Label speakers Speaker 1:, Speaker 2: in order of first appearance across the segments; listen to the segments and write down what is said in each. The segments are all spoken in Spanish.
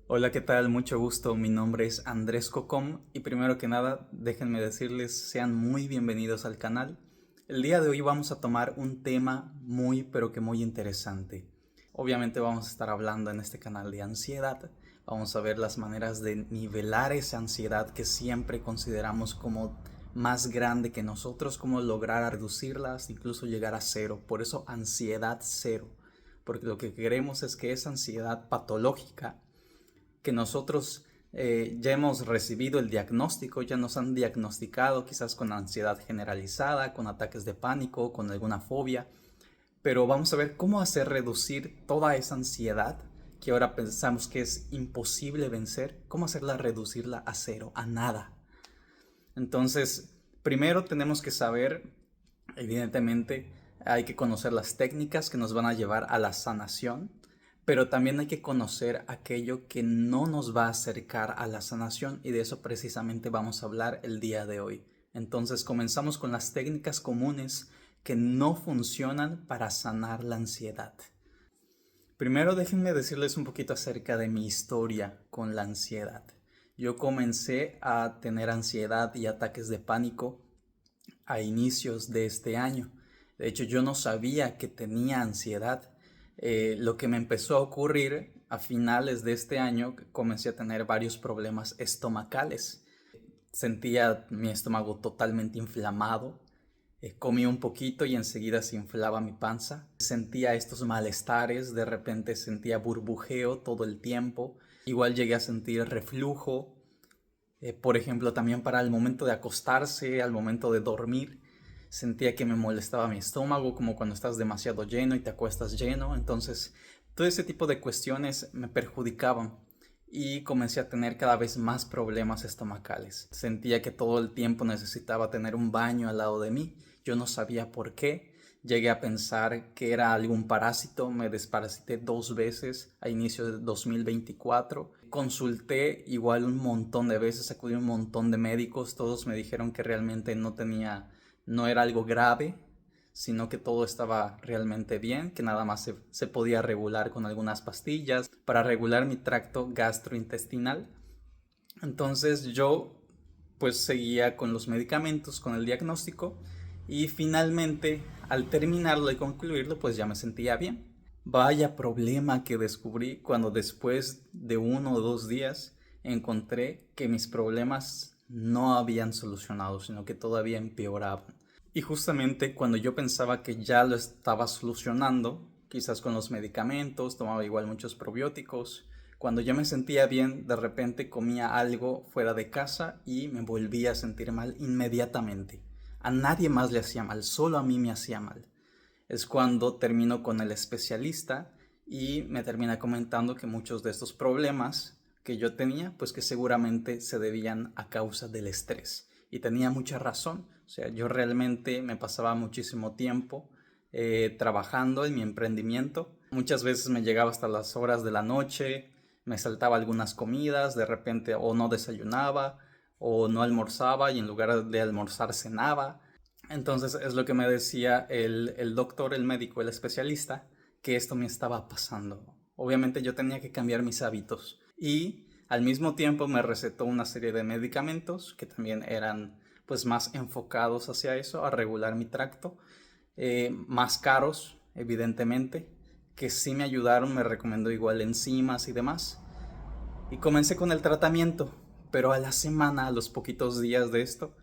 Speaker 1: Hola, ¿qué tal? Mucho gusto. Mi nombre es Andrés Cocom y primero que nada, déjenme decirles, sean muy bienvenidos al canal. El día de hoy vamos a tomar un tema muy, pero que muy interesante. Obviamente vamos a estar hablando en este canal de ansiedad. Vamos a ver las maneras de nivelar esa ansiedad que siempre consideramos como más grande que nosotros, cómo lograr reducirlas, incluso llegar a cero. Por eso ansiedad cero. Porque lo que queremos es que esa ansiedad patológica que nosotros ya hemos recibido el diagnóstico, ya nos han diagnosticado quizás con ansiedad generalizada, con ataques de pánico, con alguna fobia, pero vamos a ver cómo hacer reducir toda esa ansiedad que ahora pensamos que es imposible vencer, cómo hacerla reducirla a cero, a nada. Entonces, primero tenemos que saber, evidentemente, hay que conocer las técnicas que nos van a llevar a la sanación, pero también hay que conocer aquello que no nos va a acercar a la sanación y de eso precisamente vamos a hablar el día de hoy. Entonces, comenzamos con las técnicas comunes que no funcionan para sanar la ansiedad. Primero déjenme decirles un poquito acerca de mi historia con la ansiedad. Yo comencé a tener ansiedad y ataques de pánico a inicios de este año. De hecho, yo no sabía que tenía ansiedad. Lo que me empezó a ocurrir a finales de este año, comencé a tener varios problemas estomacales. Sentía mi estómago totalmente inflamado. Comí un poquito y enseguida se inflaba mi panza. Sentía estos malestares, de repente sentía burbujeo todo el tiempo. Igual llegué a sentir reflujo. Por ejemplo, también para el momento de acostarse, al momento de dormir, sentía que me molestaba mi estómago, como cuando estás demasiado lleno y te acuestas lleno. Entonces, todo ese tipo de cuestiones me perjudicaban y comencé a tener cada vez más problemas estomacales. Sentía que todo el tiempo necesitaba tener un baño al lado de mí. Yo no sabía por qué. Llegué a pensar que era algún parásito, me desparasité 2 veces a inicio de 2024. Consulté igual un montón de veces, acudí a un montón de médicos, todos me dijeron que realmente no era algo grave, sino que todo estaba realmente bien, que nada más se podía regular con algunas pastillas para regular mi tracto gastrointestinal. Entonces yo pues seguía con los medicamentos, con el diagnóstico y finalmente al terminarlo y concluirlo pues ya me sentía bien. Vaya problema que descubrí cuando después de 1 o 2 días encontré que mis problemas no habían solucionado, sino que todavía empeoraban. Y justamente cuando yo pensaba que ya lo estaba solucionando, quizás con los medicamentos, tomaba igual muchos probióticos, cuando yo me sentía bien, de repente comía algo fuera de casa y me volvía a sentir mal inmediatamente. A nadie más le hacía mal, solo a mí me hacía mal. Es cuando termino con el especialista y me termina comentando que muchos de estos problemas que yo tenía, pues que seguramente se debían a causa del estrés. Y tenía mucha razón. O sea, yo realmente me pasaba muchísimo tiempo trabajando en mi emprendimiento. Muchas veces me llegaba hasta las horas de la noche, me saltaba algunas comidas, de repente o no desayunaba o no almorzaba y en lugar de almorzar cenaba. Entonces es lo que me decía el doctor, el médico, el especialista, que esto me estaba pasando. Obviamente yo tenía que cambiar mis hábitos y al mismo tiempo me recetó una serie de medicamentos que también eran pues más enfocados hacia eso, a regular mi tracto, más caros evidentemente, que sí me ayudaron, me recomendó igual enzimas y demás. Y comencé con el tratamiento, pero a la semana, a los poquitos días de esto,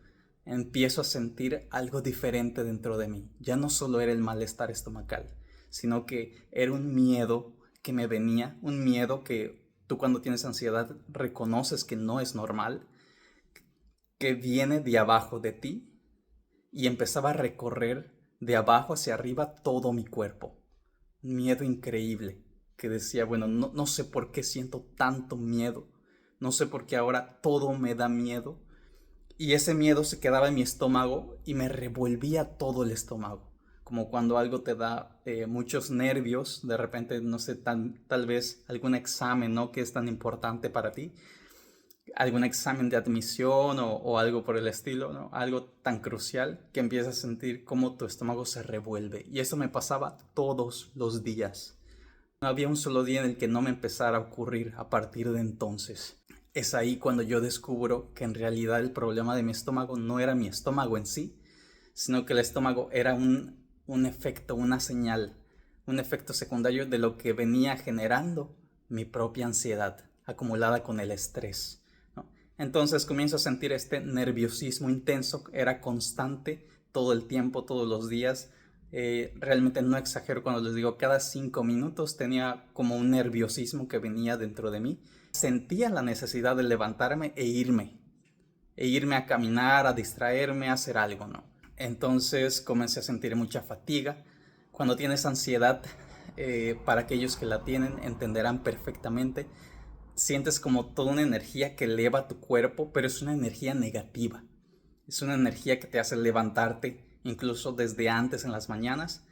Speaker 1: empiezo a sentir algo diferente dentro de mí. Ya no solo era el malestar estomacal, sino que era un miedo que me venía, un miedo que tú cuando tienes ansiedad reconoces que no es normal, que viene de abajo de ti y empezaba a recorrer de abajo hacia arriba todo mi cuerpo. Un miedo increíble que decía, bueno, no sé por qué siento tanto miedo, no sé por qué ahora todo me da miedo. Y ese miedo se quedaba en mi estómago y me revolvía todo el estómago. Como cuando algo te da muchos nervios, de repente, no sé, tal vez algún examen, ¿no? Que es tan importante para ti, algún examen de admisión o algo por el estilo, ¿no? Algo tan crucial que empiezas a sentir cómo tu estómago se revuelve. Y eso me pasaba todos los días. No había un solo día en el que no me empezara a ocurrir a partir de entonces. Es ahí cuando yo descubro que en realidad el problema de mi estómago no era mi estómago en sí, sino que el estómago era un efecto, una señal, un efecto secundario de lo que venía generando mi propia ansiedad acumulada con el estrés, ¿no? Entonces comienzo a sentir este nerviosismo intenso, era constante todo el tiempo, todos los días. Realmente no exagero cuando les digo, cada 5 minutos tenía como un nerviosismo que venía dentro de mí. Sentía la necesidad de levantarme e irme a caminar, a distraerme, a hacer algo, ¿no? Entonces comencé a sentir mucha fatiga. Cuando tienes ansiedad, para aquellos que la tienen, entenderán perfectamente. Sientes como toda una energía que eleva tu cuerpo, pero es una energía negativa. Es una energía que te hace levantarte incluso desde antes en las mañanas.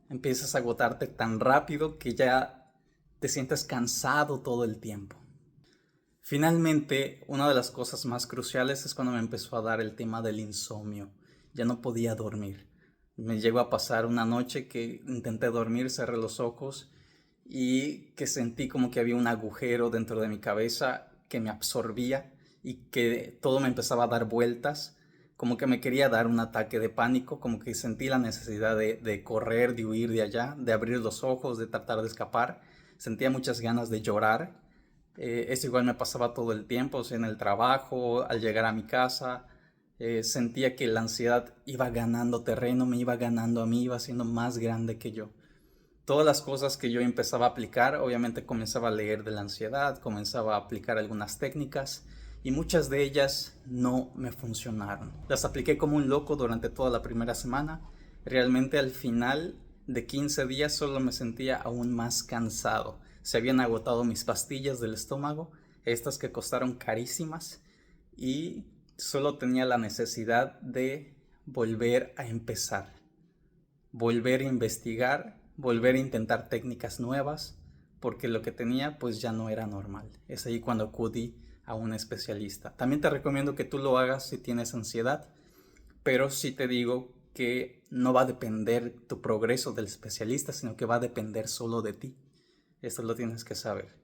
Speaker 1: Empiezas a agotarte tan rápido que ya te sientes cansado todo el tiempo. Finalmente, una de las cosas más cruciales es cuando me empezó a dar el tema del insomnio. Ya no podía dormir. Me llegó a pasar una noche que intenté dormir, cerré los ojos y que sentí como que había un agujero dentro de mi cabeza que me absorbía y que todo me empezaba a dar vueltas, como que me quería dar un ataque de pánico, como que sentí la necesidad de correr, de huir de allá, de abrir los ojos, de tratar de escapar. Sentía muchas ganas de llorar. Eso igual me pasaba todo el tiempo, o sea, en el trabajo, al llegar a mi casa. Sentía que la ansiedad iba ganando terreno, me iba ganando a mí, iba siendo más grande que yo. Todas las cosas que yo empezaba a aplicar, obviamente comenzaba a leer de la ansiedad, comenzaba a aplicar algunas técnicas y muchas de ellas no me funcionaron. Las apliqué como un loco durante toda la primera semana. Realmente al final de 15 días solo me sentía aún más cansado. Se habían agotado mis pastillas del estómago, estas que costaron carísimas, y solo tenía la necesidad de volver a empezar, volver a investigar, volver a intentar técnicas nuevas, porque lo que tenía pues ya no era normal. Es ahí cuando acudí a un especialista. También te recomiendo que tú lo hagas si tienes ansiedad, pero sí te digo que no va a depender tu progreso del especialista, sino que va a depender solo de ti. Esto lo tienes que saber.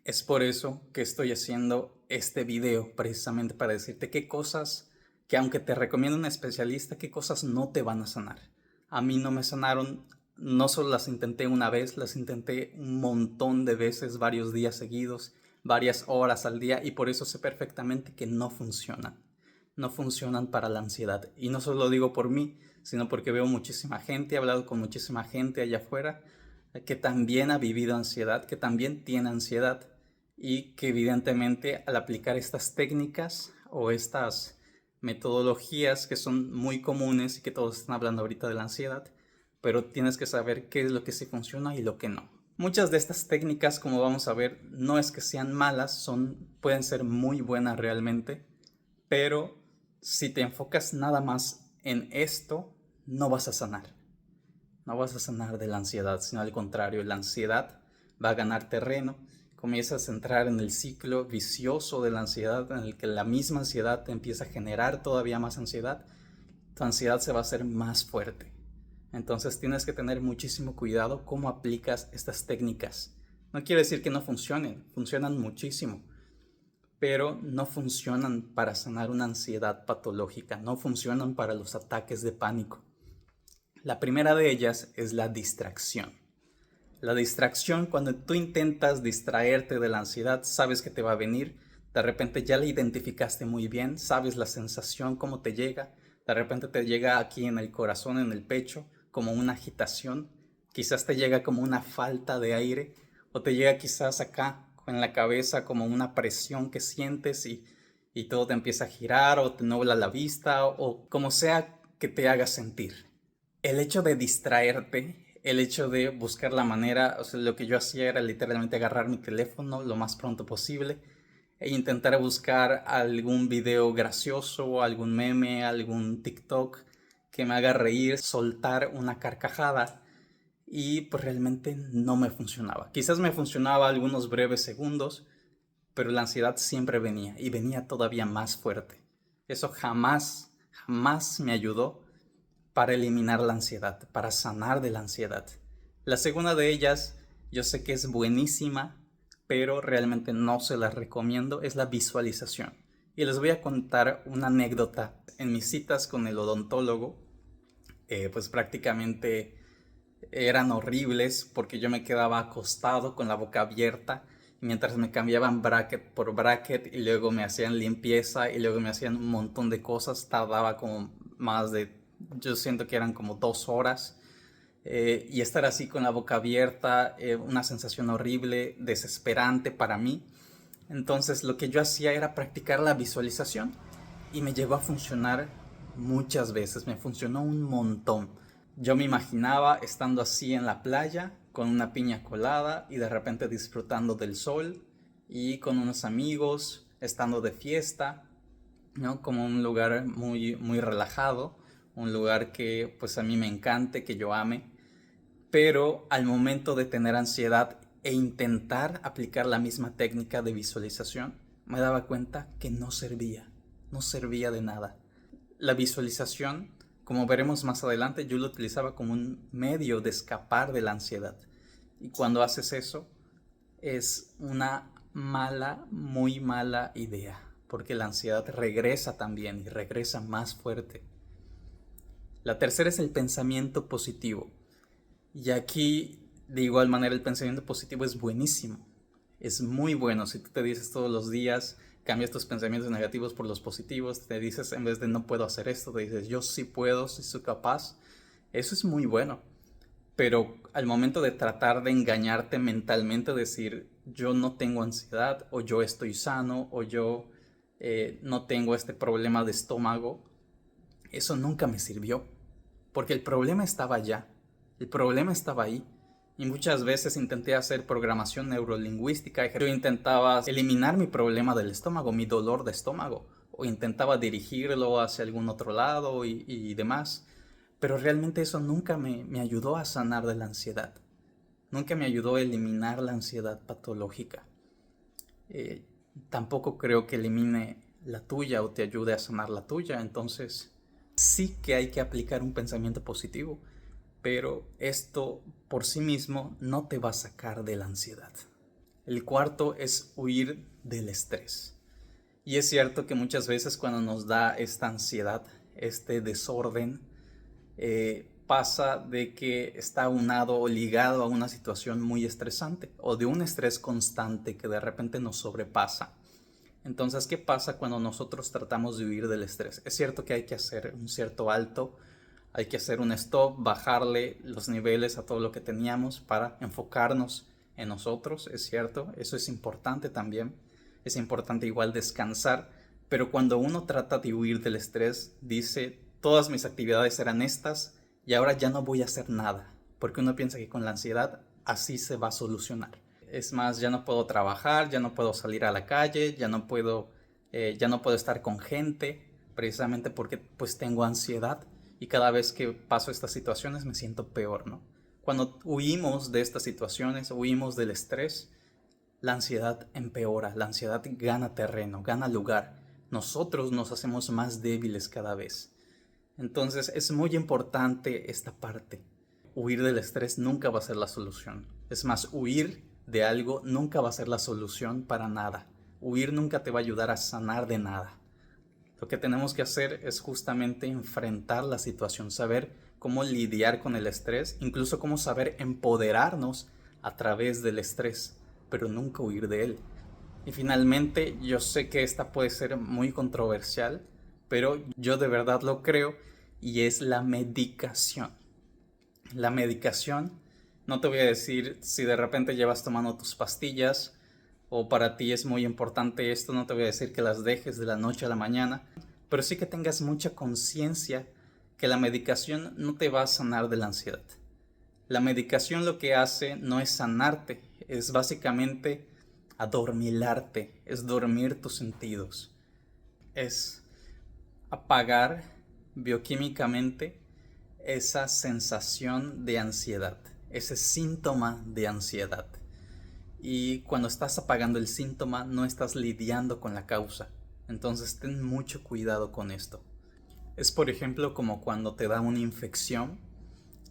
Speaker 1: Es por eso que estoy haciendo este video, precisamente para decirte qué cosas, que aunque te recomiendo un especialista, qué cosas no te van a sanar. A mí no me sanaron, no solo las intenté una vez, las intenté un montón de veces, varios días seguidos, varias horas al día, y por eso sé perfectamente que no funcionan. No funcionan para la ansiedad. Y no solo lo digo por mí, sino porque veo muchísima gente, he hablado con muchísima gente allá afuera que también ha vivido ansiedad, que también tiene ansiedad y que evidentemente al aplicar estas técnicas o estas metodologías que son muy comunes y que todos están hablando ahorita de la ansiedad, pero tienes que saber qué es lo que sí funciona y lo que no. Muchas de estas técnicas, como vamos a ver, no es que sean malas, pueden ser muy buenas realmente, pero si te enfocas nada más en esto, no vas a sanar. No vas a sanar de la ansiedad, sino al contrario, la ansiedad va a ganar terreno. Comienzas a entrar en el ciclo vicioso de la ansiedad, en el que la misma ansiedad te empieza a generar todavía más ansiedad. Tu ansiedad se va a hacer más fuerte. Entonces tienes que tener muchísimo cuidado cómo aplicas estas técnicas. No quiere decir que no funcionen, funcionan muchísimo, pero no funcionan para sanar una ansiedad patológica, no funcionan para los ataques de pánico. La primera de ellas es la distracción. La distracción, cuando tú intentas distraerte de la ansiedad, sabes que te va a venir, de repente ya la identificaste muy bien, sabes la sensación, cómo te llega, de repente te llega aquí en el corazón, en el pecho, como una agitación, quizás te llega como una falta de aire, o te llega quizás acá en la cabeza como una presión que sientes y todo te empieza a girar, o te nubla la vista, o como sea que te haga sentir. El hecho de distraerte, el hecho de buscar la manera, o sea, lo que yo hacía era literalmente agarrar mi teléfono lo más pronto posible e intentar buscar algún video gracioso, algún meme, algún TikTok que me haga reír, soltar una carcajada, y pues realmente no me funcionaba. Quizás me funcionaba algunos breves segundos, pero la ansiedad siempre venía y venía todavía más fuerte. Eso jamás me ayudó para eliminar la ansiedad, para sanar de la ansiedad. La segunda de ellas yo sé que es buenísima, pero realmente no se la recomiendo, es la visualización. Y les voy a contar una anécdota. En mis citas con el odontólogo, pues prácticamente eran horribles porque yo me quedaba acostado con la boca abierta mientras me cambiaban bracket por bracket y luego me hacían limpieza y luego me hacían un montón de cosas. Tardaba como más de, yo siento que eran como 2 horas. Y estar así con la boca abierta, una sensación horrible, desesperante para mí. Entonces lo que yo hacía era practicar la visualización y me llegó a funcionar muchas veces, me funcionó un montón. Yo me imaginaba estando así en la playa con una piña colada y de repente disfrutando del sol y con unos amigos, estando de fiesta, ¿no? Como un lugar muy, muy relajado, un lugar que pues a mí me encante, que yo ame, pero al momento de tener ansiedad e intentar aplicar la misma técnica de visualización, me daba cuenta que no servía de nada. La visualización, como veremos más adelante, yo lo utilizaba como un medio de escapar de la ansiedad. Y cuando haces eso, es una mala, muy mala idea, porque la ansiedad regresa también y regresa más fuerte. La tercera es el pensamiento positivo. Y aquí, de igual manera, el pensamiento positivo es buenísimo. Es muy bueno. Si tú te dices todos los días, cambias tus pensamientos negativos por los positivos, te dices en vez de no puedo hacer esto, te dices yo sí puedo, sí soy capaz. Eso es muy bueno. Pero al momento de tratar de engañarte mentalmente, decir yo no tengo ansiedad, o yo estoy sano, o yo no tengo este problema de estómago, eso nunca me sirvió. Porque el problema estaba allá. El problema estaba ahí. Y muchas veces intenté hacer programación neurolingüística. Yo intentaba eliminar mi problema del estómago, mi dolor de estómago. O intentaba dirigirlo hacia algún otro lado y demás. Pero realmente eso nunca me ayudó a sanar de la ansiedad. Nunca me ayudó a eliminar la ansiedad patológica. Eh, Tampoco creo que elimine la tuya o te ayude a sanar la tuya. Entonces sí que hay que aplicar un pensamiento positivo, pero esto por sí mismo no te va a sacar de la ansiedad. El cuarto es huir del estrés. Y es cierto que muchas veces cuando nos da esta ansiedad, este desorden, pasa de que está unado o ligado a una situación muy estresante o de un estrés constante que de repente nos sobrepasa. Entonces, ¿qué pasa cuando nosotros tratamos de huir del estrés? Es cierto que hay que hacer un cierto alto, hay que hacer un stop, bajarle los niveles a todo lo que teníamos para enfocarnos en nosotros, es cierto, eso es importante también. Es importante igual descansar, pero cuando uno trata de huir del estrés, dice, todas mis actividades eran estas y ahora ya no voy a hacer nada, porque uno piensa que con la ansiedad así se va a solucionar. Es más, ya no puedo trabajar, ya no puedo salir a la calle, ya no puedo estar con gente, precisamente porque pues tengo ansiedad y cada vez que paso estas situaciones me siento peor, ¿no? Cuando huimos de estas situaciones, huimos del estrés, la ansiedad empeora, la ansiedad gana terreno, gana lugar. Nosotros nos hacemos más débiles cada vez. Entonces es muy importante esta parte. Huir del estrés nunca va a ser la solución. Es más, huir de algo nunca va a ser la solución para nada. Huir nunca te va a ayudar a sanar de nada. Lo que tenemos que hacer es justamente enfrentar la situación, saber cómo lidiar con el estrés, incluso cómo saber empoderarnos a través del estrés, pero nunca huir de él. Y finalmente, yo sé que esta puede ser muy controversial, pero yo de verdad lo creo, y es la medicación. La medicación, no te voy a decir si de repente llevas tomando tus pastillas o para ti es muy importante esto, no te voy a decir que las dejes de la noche a la mañana, pero sí que tengas mucha conciencia que la medicación no te va a sanar de la ansiedad. La medicación lo que hace no es sanarte, es básicamente adormilarte, es dormir tus sentidos, es apagar bioquímicamente esa sensación de ansiedad, ese síntoma de ansiedad. Y cuando estás apagando el síntoma, no estás lidiando con la causa. Entonces ten mucho cuidado con esto. Es por ejemplo como cuando te da una infección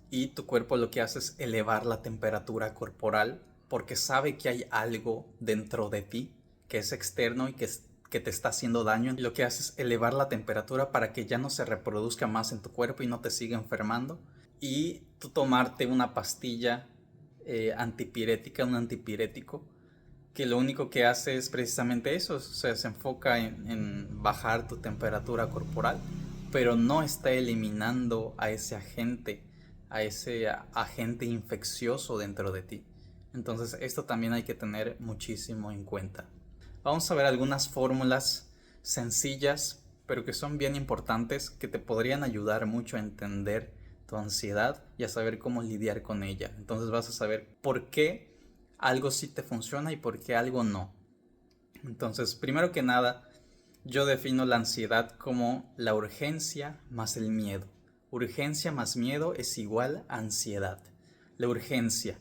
Speaker 1: y tu cuerpo lo que hace es elevar la temperatura corporal porque sabe que hay algo dentro de ti que es externo y que te está haciendo daño. Lo que hace es elevar la temperatura para que ya no se reproduzca más en tu cuerpo y no te siga enfermando. Y tú tomarte una pastilla antipirética, un antipirético, que lo único que hace es precisamente eso, o sea, se enfoca en bajar tu temperatura corporal, pero no está eliminando a ese agente infeccioso dentro de ti. Entonces esto también hay que tener muchísimo en cuenta. Vamos a ver algunas fórmulas sencillas, pero que son bien importantes, que te podrían ayudar mucho a entender tu ansiedad y a saber cómo lidiar con ella. Entonces vas a saber por qué algo sí te funciona y por qué algo no. Entonces, primero que nada, yo defino la ansiedad como la urgencia más el miedo. Urgencia más miedo es igual a ansiedad. La urgencia.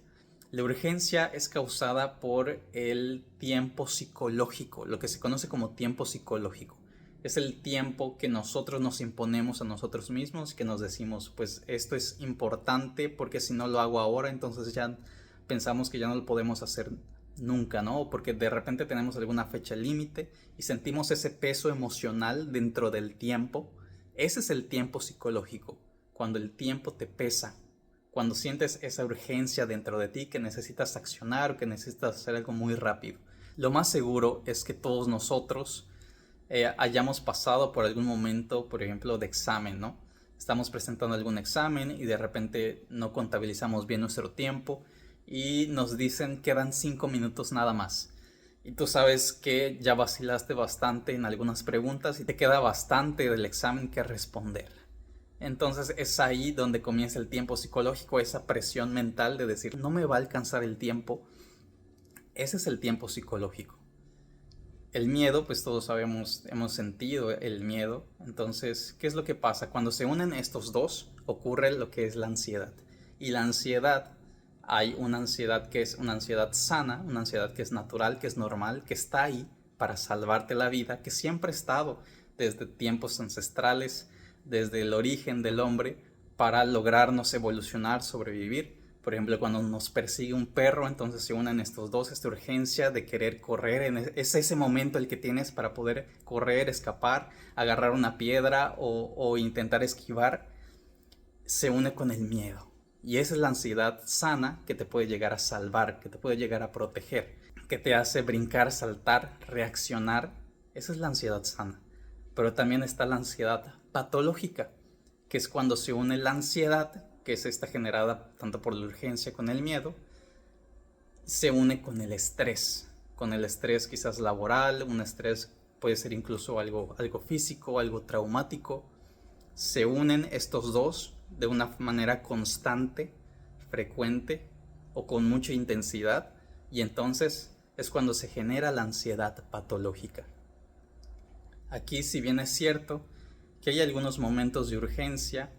Speaker 1: La urgencia es causada por el tiempo psicológico, lo que se conoce como tiempo psicológico. Es el tiempo que nosotros nos imponemos a nosotros mismos, que nos decimos, pues esto es importante porque si no lo hago ahora, entonces ya pensamos que ya no lo podemos hacer nunca, ¿no? Porque de repente tenemos alguna fecha límite y sentimos ese peso emocional dentro del tiempo. Ese es el tiempo psicológico, cuando el tiempo te pesa, cuando sientes esa urgencia dentro de ti que necesitas accionar o que necesitas hacer algo muy rápido. Lo más seguro es que todos nosotros hayamos pasado por algún momento, por ejemplo, de examen, ¿no? Estamos presentando algún examen y de repente no contabilizamos bien nuestro tiempo y nos dicen quedan 5 minutos nada más. Y tú sabes que ya vacilaste bastante en algunas preguntas y te queda bastante del examen que responder. Entonces es ahí donde comienza el tiempo psicológico, esa presión mental de decir no me va a alcanzar el tiempo. Ese es el tiempo psicológico. El miedo, pues todos sabemos, hemos sentido el miedo. Entonces, ¿qué es lo que pasa? Cuando se unen estos dos, ocurre lo que es la ansiedad. Y la ansiedad, hay una ansiedad que es una ansiedad sana, una ansiedad que es natural, que es normal, que está ahí para salvarte la vida, que siempre ha estado desde tiempos ancestrales, desde el origen del hombre, para lograrnos evolucionar, sobrevivir. Por ejemplo, cuando nos persigue un perro, entonces se unen estos dos, esta urgencia de querer correr, es ese momento el que tienes para poder correr, escapar, agarrar una piedra o intentar esquivar, se une con el miedo. Y esa es la ansiedad sana que te puede llegar a salvar, que te puede llegar a proteger, que te hace brincar, saltar, reaccionar. Esa es la ansiedad sana. Pero también está la ansiedad patológica, que es cuando se une la ansiedad, que es esta generada tanto por la urgencia con el miedo, se une con el estrés quizás laboral, un estrés puede ser incluso algo físico, algo traumático. Se unen estos dos de una manera constante, frecuente o con mucha intensidad, y entonces es cuando se genera la ansiedad patológica. Aquí, si bien es cierto que hay algunos momentos de urgencia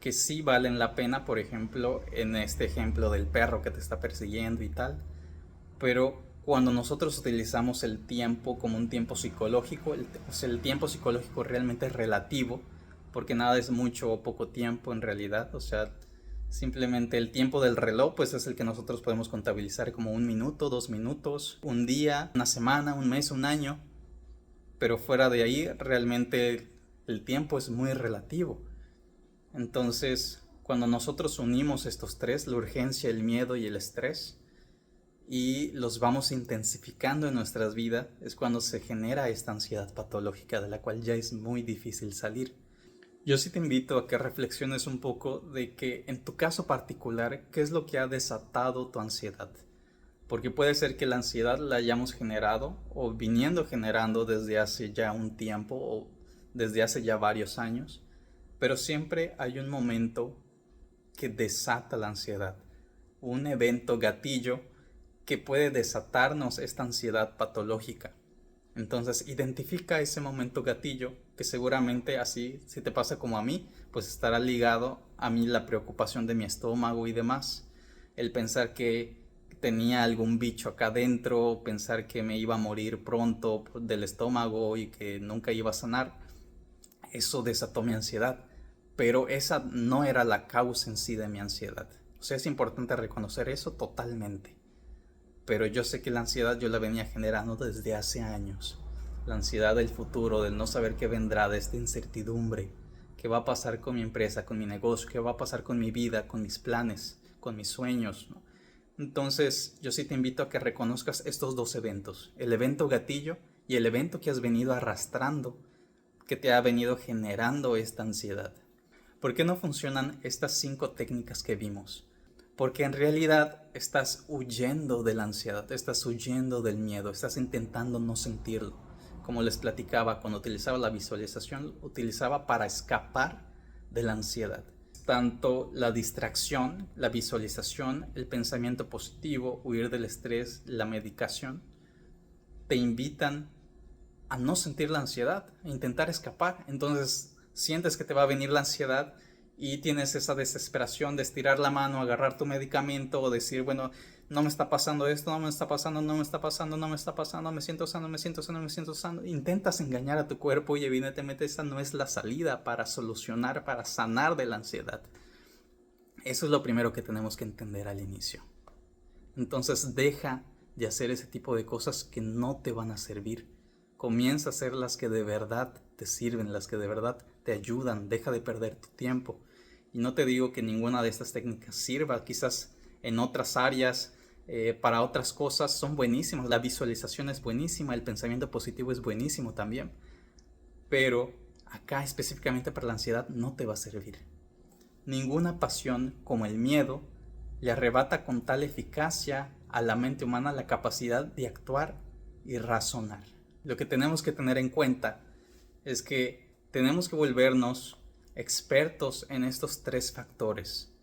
Speaker 1: que sí valen la pena, por ejemplo, en este ejemplo del perro que te está persiguiendo y tal, pero cuando nosotros utilizamos el tiempo como un tiempo psicológico, el tiempo psicológico realmente es relativo, porque nada es mucho o poco tiempo en realidad, o sea, simplemente el tiempo del reloj pues es el que nosotros podemos contabilizar como 1 minuto, 2 minutos, un día, una semana, un mes, un año, pero fuera de ahí realmente el tiempo es muy relativo. Entonces, cuando nosotros unimos estos tres, la urgencia, el miedo y el estrés, y los vamos intensificando en nuestras vidas, es cuando se genera esta ansiedad patológica de la cual ya es muy difícil salir. Yo sí te invito a que reflexiones un poco de que en tu caso particular, ¿qué es lo que ha desatado tu ansiedad? Porque puede ser que la ansiedad la hayamos generado o viniendo generando desde hace ya un tiempo o desde hace ya varios años, pero siempre hay un momento que desata la ansiedad, un evento gatillo que puede desatarnos esta ansiedad patológica. Entonces identifica ese momento gatillo que seguramente así, si te pasa como a mí, pues estará ligado a mí la preocupación de mi estómago y demás, el pensar que tenía algún bicho acá adentro, pensar que me iba a morir pronto del estómago y que nunca iba a sanar. Eso desató mi ansiedad, pero esa no era la causa en sí de mi ansiedad. O sea, es importante reconocer eso totalmente. pero yo sé que la ansiedad yo la venía generando desde hace años. La ansiedad del futuro, del no saber qué vendrá, de esta incertidumbre, qué va a pasar con mi empresa, con mi negocio, qué va a pasar con mi vida, con mis planes, con mis sueños, ¿no? Entonces yo sí te invito a que reconozcas estos dos eventos, el evento gatillo y el evento que has venido arrastrando, que te ha venido generando esta ansiedad. ¿Por qué no funcionan estas 5 técnicas que vimos? Porque en realidad estás huyendo de la ansiedad, estás huyendo del miedo, estás intentando no sentirlo. Como les platicaba, cuando utilizaba la visualización, utilizaba para escapar de la ansiedad. Tanto la distracción, la visualización, el pensamiento positivo, huir del estrés, la medicación, te invitan a no sentir la ansiedad, a intentar escapar. Entonces sientes que te va a venir la ansiedad y tienes esa desesperación de estirar la mano, agarrar tu medicamento o decir, bueno, no me está pasando esto, no me está pasando, no me está pasando, no me está pasando, me siento sano, me siento sano, me siento sano. Intentas engañar a tu cuerpo y evidentemente esa no es la salida para solucionar, para sanar de la ansiedad. Eso es lo primero que tenemos que entender al inicio. Entonces deja de hacer ese tipo de cosas que no te van a servir. Comienza a hacer las que de verdad te sirven, las que de verdad te ayudan. Deja de perder tu tiempo. Y no te digo que ninguna de estas técnicas sirva, quizás en otras áreas, para otras cosas son buenísimas. La visualización es buenísima, el pensamiento positivo es buenísimo también. Pero acá específicamente para la ansiedad no te va a servir. Ninguna pasión como el miedo le arrebata con tal eficacia a la mente humana la capacidad de actuar y razonar. Lo que tenemos que tener en cuenta es que tenemos que volvernos expertos en estos 3 factores,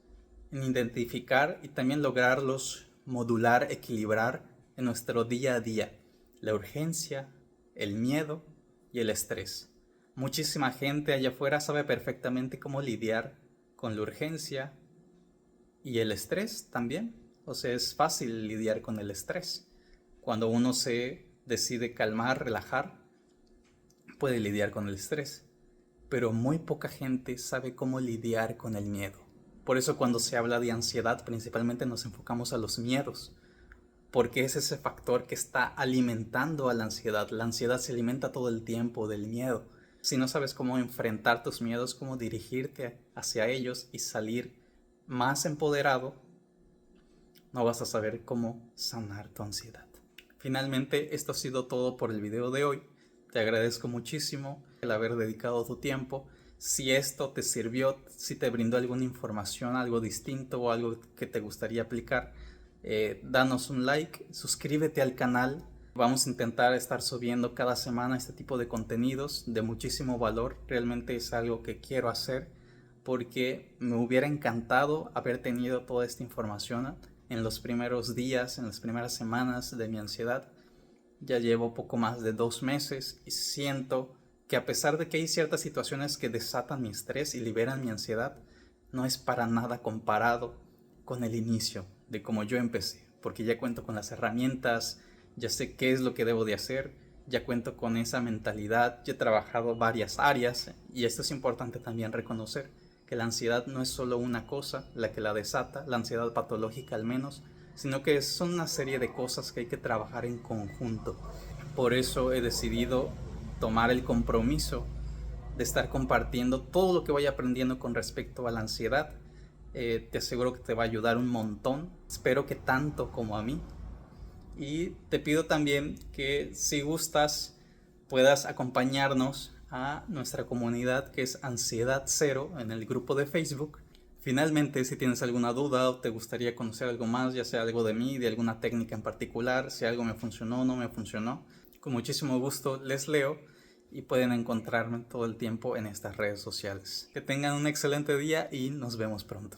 Speaker 1: en identificar y también lograrlos modular, equilibrar en nuestro día a día: la urgencia, el miedo y el estrés. Muchísima gente allá afuera sabe perfectamente cómo lidiar con la urgencia y el estrés también. O sea, es fácil lidiar con el estrés. Cuando uno se decide calmar, relajar, puede lidiar con el estrés. Pero muy poca gente sabe cómo lidiar con el miedo. Por eso cuando se habla de ansiedad, principalmente nos enfocamos a los miedos, porque es ese factor que está alimentando a la ansiedad. La ansiedad se alimenta todo el tiempo del miedo. Si no sabes cómo enfrentar tus miedos, cómo dirigirte hacia ellos y salir más empoderado, no vas a saber cómo sanar tu ansiedad. Finalmente, esto ha sido todo por el video de hoy. Te agradezco muchísimo el haber dedicado tu tiempo. Si esto te sirvió, si te brindó alguna información, algo distinto o algo que te gustaría aplicar, danos un like, suscríbete al canal. Vamos a intentar estar subiendo cada semana este tipo de contenidos de muchísimo valor. Realmente es algo que quiero hacer porque me hubiera encantado haber tenido toda esta información en los primeros días, en las primeras semanas de mi ansiedad. Ya llevo poco más de 2 meses y siento que a pesar de que hay ciertas situaciones que desatan mi estrés y liberan mi ansiedad, no es para nada comparado con el inicio de cómo yo empecé, porque ya cuento con las herramientas, ya sé qué es lo que debo de hacer, ya cuento con esa mentalidad, ya he trabajado varias áreas y esto es importante también reconocer, que la ansiedad no es solo una cosa la que la desata, la ansiedad patológica al menos, sino que son una serie de cosas que hay que trabajar en conjunto. Por eso he decidido tomar el compromiso de estar compartiendo todo lo que vaya aprendiendo con respecto a la ansiedad. Te aseguro que te va a ayudar un montón, espero que tanto como a mí. Y te pido también que si gustas puedas acompañarnos a nuestra comunidad que es Ansiedad Cero en el grupo de Facebook. Finalmente, si tienes alguna duda o te gustaría conocer algo más, ya sea algo de mí, de alguna técnica en particular, si algo me funcionó o no me funcionó, con muchísimo gusto les leo y pueden encontrarme todo el tiempo en estas redes sociales. Que tengan un excelente día y nos vemos pronto.